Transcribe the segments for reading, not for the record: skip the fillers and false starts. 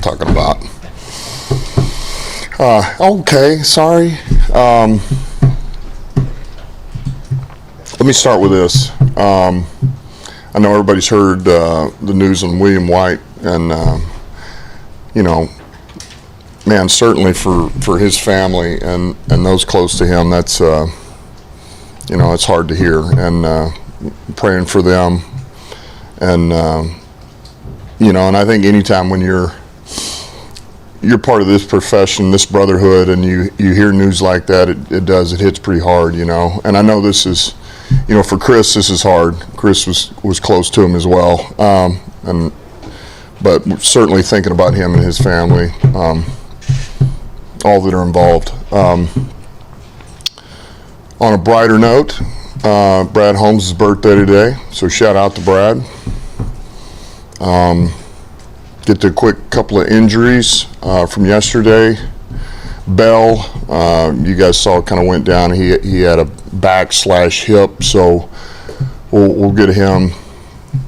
talking about. Okay, sorry. Let me start with this. I know everybody's heard the news on William White, and man, certainly for his family and those close to him, that's it's hard to hear. And praying for them, and and I think anytime when you're part of this profession, this brotherhood, and you hear news like that, it hits pretty hard, And I know this is, for Chris, this is hard. Chris was close to him as well, but certainly thinking about him and his family, all that are involved. On a brighter note, Brad Holmes' birthday today, so shout out to Brad. Get to a quick couple of injuries from yesterday. Bell, you guys saw, kind of went down. He had a back/hip, so we'll get him.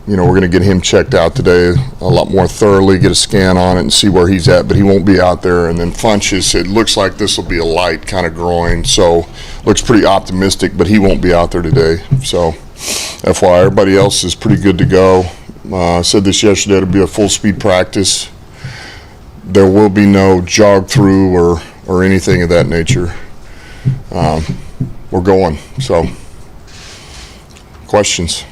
We're going to get him checked out today a lot more thoroughly, get a scan on it and see where he's at, but he won't be out there. And then Funchess, it looks like this will be a light kind of groin, so looks pretty optimistic, but he won't be out there today. So FYI, everybody else is pretty good to go. I said this yesterday, it'll be a full speed practice. There will be no jog through or anything of that nature. We're going. So, questions?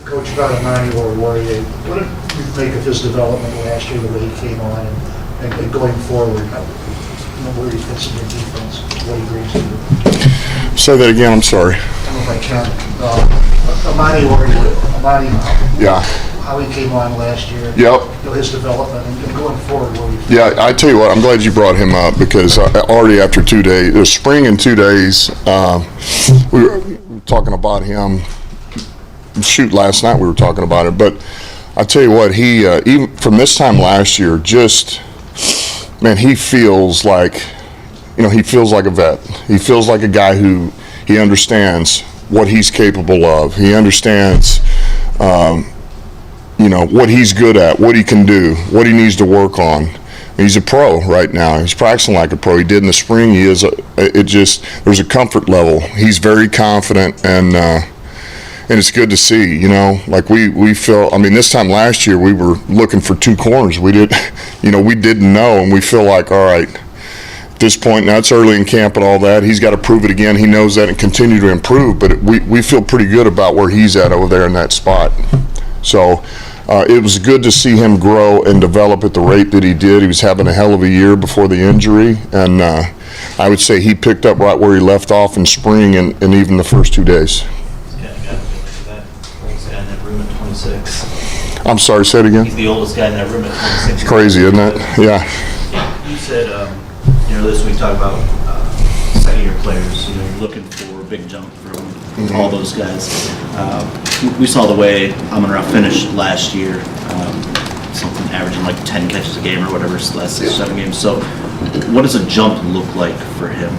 Coach, about Amani Oruwariye, what did you make of his development last year, the way he came on, and going forward, where he fits in your defense, what he brings to you? Say that again, I'm sorry. I don't know if I can. Amani Oruwariye, yeah. How he came on last year. Yep. His development, and going forward, where he fits. Yeah, I tell you what, I'm glad you brought him up, because already after 2 days, it was spring in 2 days, we were talking about him. Shoot, last night we were talking about it, but I tell you what, he even from this time last year, he feels like, he feels like a vet. He feels like a guy who he understands what he's capable of. He understands, what he's good at, what he can do, what he needs to work on. He's a pro right now. He's practicing like a pro. He did in the spring. He is. There's a comfort level. He's very confident, and it's good to see, like we feel, this time last year we were looking for two corners. We didn't know, and we feel like, all right, at this point, now it's early in camp and all that, he's got to prove it again. He knows that and continue to improve, but we feel pretty good about where he's at over there in that spot. So it was good to see him grow and develop at the rate that he did. He was having a hell of a year before the injury, and I would say he picked up right where he left off in spring and even the first 2 days. I'm sorry, say it again. He's the oldest guy in that room at 26. It's crazy, isn't it? Yeah. You said, this week talk about second-year players. You're looking for a big jump from all those guys. We saw the way Amon-Ra finished last year, something averaging like 10 catches a game or whatever, last 6 or 7 games. So, what does a jump look like for him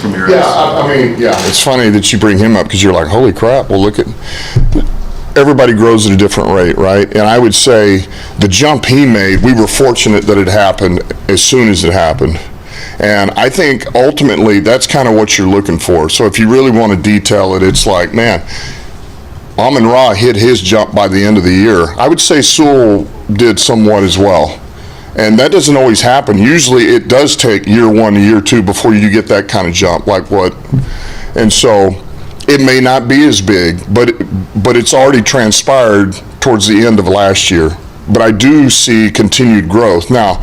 from your eyes? It's funny that you bring him up, because you're like, holy crap, well, look at. Everybody grows at a different rate, right? And I would say the jump he made, we were fortunate that it happened as soon as it happened. And I think ultimately that's kind of what you're looking for. So if you really want to detail it, it's like, man, Amon-Ra hit his jump by the end of the year. I would say Sewell did somewhat as well. And that doesn't always happen. Usually it does take year 1 to year 2 before you get that kind of jump, like what. And so it may not be as big, but it's already transpired towards the end of last year. But I do see continued growth. Now,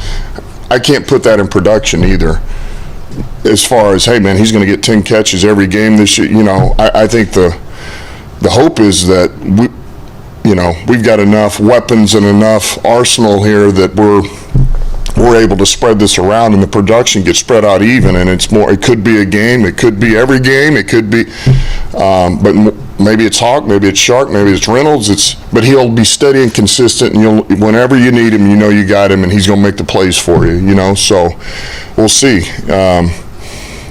I can't put that in production either. As far as, hey man, he's going to get 10 catches every game this year. I think the hope is that we've got enough weapons and enough arsenal here that we're able to spread this around, and the production gets spread out even, and it's more. It could be a game, it could be every game, it could be, but maybe it's Hawk, maybe it's Shark, maybe it's Reynolds. But he'll be steady and consistent, and whenever you need him, you got him, and he's going to make the plays for you. So we'll see.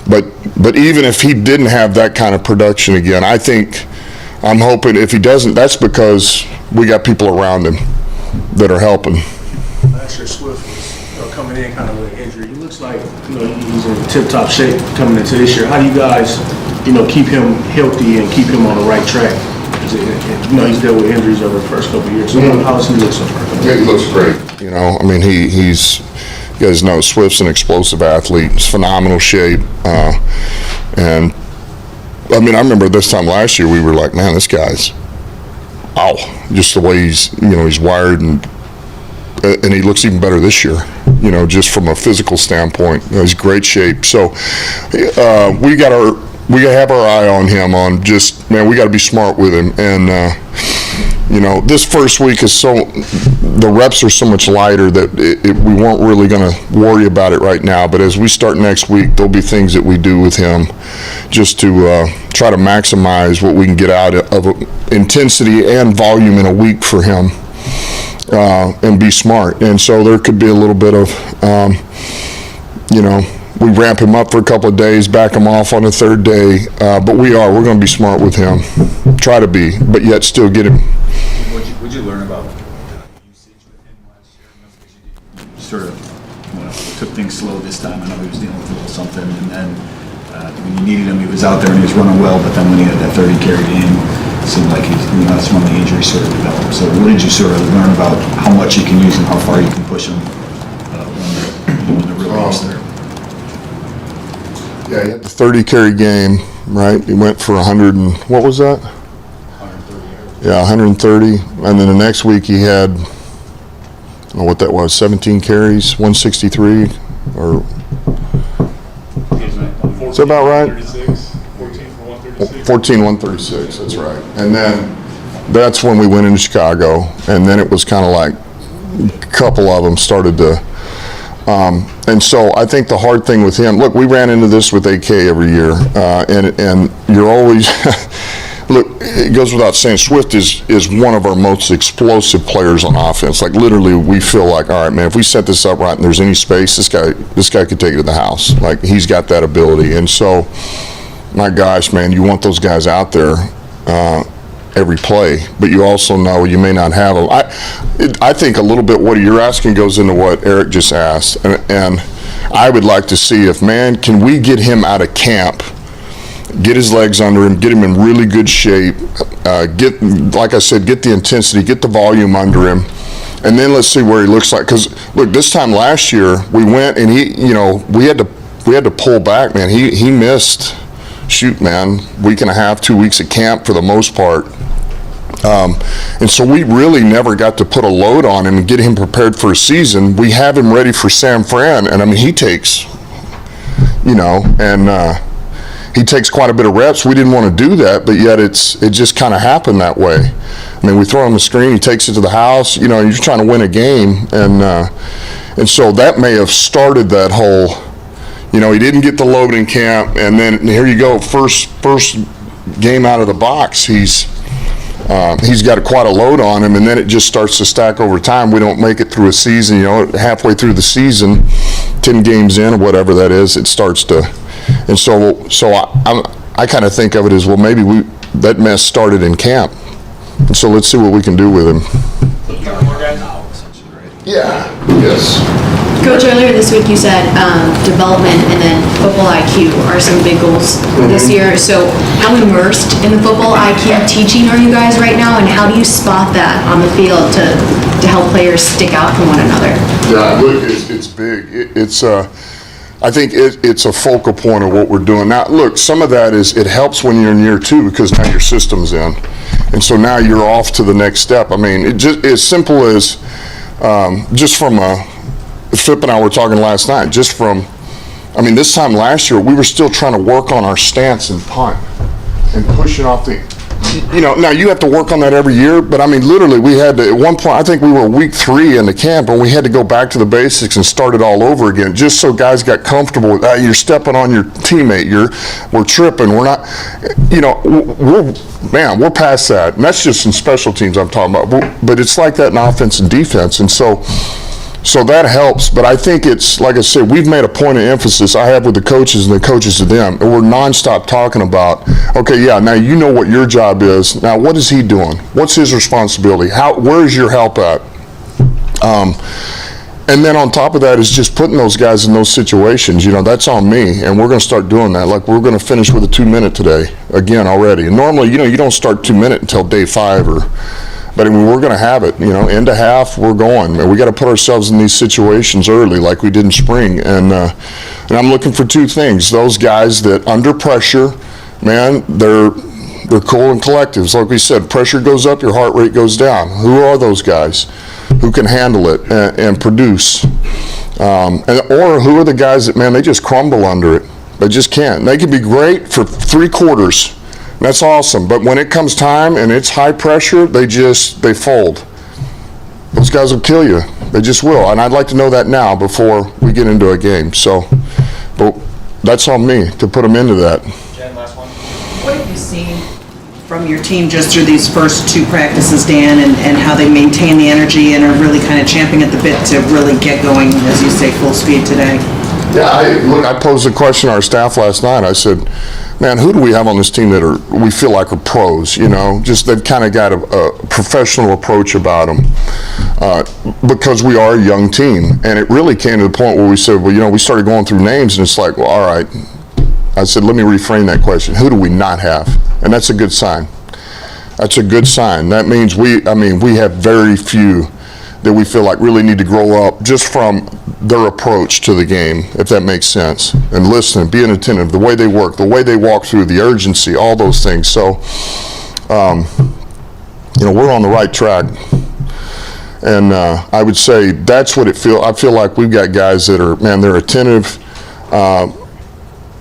But even if he didn't have that kind of production again, I'm hoping if he doesn't, that's because we got people around him that are helping. last year Swift was coming in kind of with an injury. He looks like he's in tip-top shape coming into this year. How do you guys keep him healthy and keep him on the right track? He's dealt with injuries over the first couple of years. So how does he look so far? Yeah, he looks great. I mean, he's, you guys know Swift's an explosive athlete. He's phenomenal shape. And I mean, I remember this time last year, we were like, man, this guy's, wow, just the way he's wired, and he looks even better this year, just from a physical standpoint. He's great shape. So we have our eye on him on just, man, we got to be smart with him. And, this first week is the reps are so much lighter that we weren't really going to worry about it right now. But as we start next week, there'll be things that we do with him just to try to maximize what we can get out of intensity and volume in a week for him, and be smart. And so there could be a little bit of, we ramp him up for a couple of days, back him off on the third day, but we're going to be smart with him, try to be, but yet still get him. What'd you learn about usage with him last year? You sort of took things slow this time. I know he was dealing with a little something, and then when you needed him, he was out there and he was running well, but then when he had that 30 carry game, it seemed like that's when the injury sort of developed. So what did you sort of learn about how much you can use and how far you can push him when the real game's there? Yeah, he had the 30 carry game, right? He went for 100 and, what was that? 130 yards. Yeah, 130. And then the next week he had, I don't know what that was, 17 carries, 163, or, is that about right? 36, 14 for 136. 14, 136, that's right. And then that's when we went into Chicago, and then it was kind of like a couple of them started to, and so I think the hard thing with him, look, we ran into this with AK every year, and you're always, look, it goes without saying, Swift is one of our most explosive players on offense. Like literally, we feel like, all right, man, if we set this up right and there's any space, this guy could take it to the house. Like he's got that ability, and so, my gosh, man, you want those guys out there every play, but you also know you may not have them. I think a little bit what you're asking goes into what Eric just asked, and I would like to see if, man, can we get him out of camp, get his legs under him, get him in really good shape, like I said, get the intensity, get the volume under him, and then let's see where he looks like. Because look, this time last year we went and we had to pull back, man. He missed, shoot, man, week and a half, 2 weeks of camp for the most part. And so we really never got to put a load on him and get him prepared for a season. We have him ready for San Fran, and I mean, he takes, he takes quite a bit of reps. We didn't want to do that, but yet it just kind of happened that way. I mean, we throw him the screen, he takes it to the house, you're trying to win a game, and so that may have started that whole, he didn't get the load in camp, and then here you go, first game out of the box, he's got quite a load on him, and then it just starts to stack over time. We don't make it through a season, halfway through the season, 10 games in or whatever that is, it starts to, and so I kind of think of it as, well, maybe that mess started in camp, and so let's see what we can do with him. Yeah, yes. Coach, earlier this week you said development and then football IQ are some big goals this year. So how immersed in the football IQ teaching are you guys right now, and how do you spot that on the field to help players stick out from one another? Yeah, look, it's big. I think it's a focal point of what we're doing. Now, look, some of that is, it helps when you're in year two because now your system's in. And so now you're off to the next step. I mean, it just as simple as just from Flip and I were talking last night, this time last year, we were still trying to work on our stance and punt and pushing off now you have to work on that every year, but I mean, literally, we had to, at one point, I think we were week 3 in the camp, and we had to go back to the basics and start it all over again, just so guys got comfortable with, you're stepping on your teammate, we're tripping, we're not, we're past that, and that's just in special teams I'm talking about, but it's like that in offense and defense, and so that helps, but I think it's, like I said, we've made a point of emphasis, I have with the coaches and the coaches to them, and we're nonstop talking about, okay, yeah, now you know what your job is, now what is he doing? What's his responsibility? Where is your help at? And then on top of that is just putting those guys in those situations. You know, that's on me, and we're going to start doing that. Like, we're going to finish with a 2-minute today, again, already. And normally, you know, you don't start 2-minute until day 5 but I mean, we're going to have it, you know, end of half, we're going. And we got to put ourselves in these situations early like we did in spring. And I'm looking for 2 things. Those guys that under pressure, man, they're cool and collective. Like we said, pressure goes up, your heart rate goes down. Who are those guys who can handle it and produce? Or who are the guys that, man, they just crumble under it. They just can't. They can be great for 3 quarters. That's awesome. But when it comes time and it's high pressure, they fold. Those guys will kill you. They just will. And I'd like to know that now before we get into a game. So, but that's on me to put them into that. Jen, last one. What have you seen from your team just through these first 2 practices, Dan, and how they maintain the energy and are really kind of champing at the bit to really get going, as you say, full speed today? Yeah, I posed a question to our staff last night. I said, man, who do we have on this team that we feel like are pros, you know? Just they've kind of got a professional approach about them because we are a young team. And it really came to the point where we said, well, you know, we started going through names and it's like, well, all right. I said, let me reframe that question. Who do we not have? And that's a good sign. That's a good sign. That means we have very few that we feel like really need to grow up just from their approach to the game, if that makes sense. And listening, being attentive, the way they work, the way they walk through, the urgency, all those things. So, you know, we're on the right track. And I would say that's what I feel like we've got guys that are, man, they're attentive.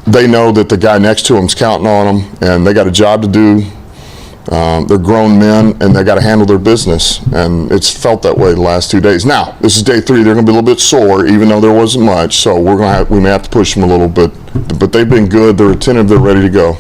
They know that the guy next to them's counting on them, and they got a job to do. They're grown men, and they got to handle their business, and it's felt that way the last 2 days. Now, this is day 3. They're going to be a little bit sore, even though there wasn't much. So we may have to push them a little bit, but they've been good. They're attentive. They're ready to go.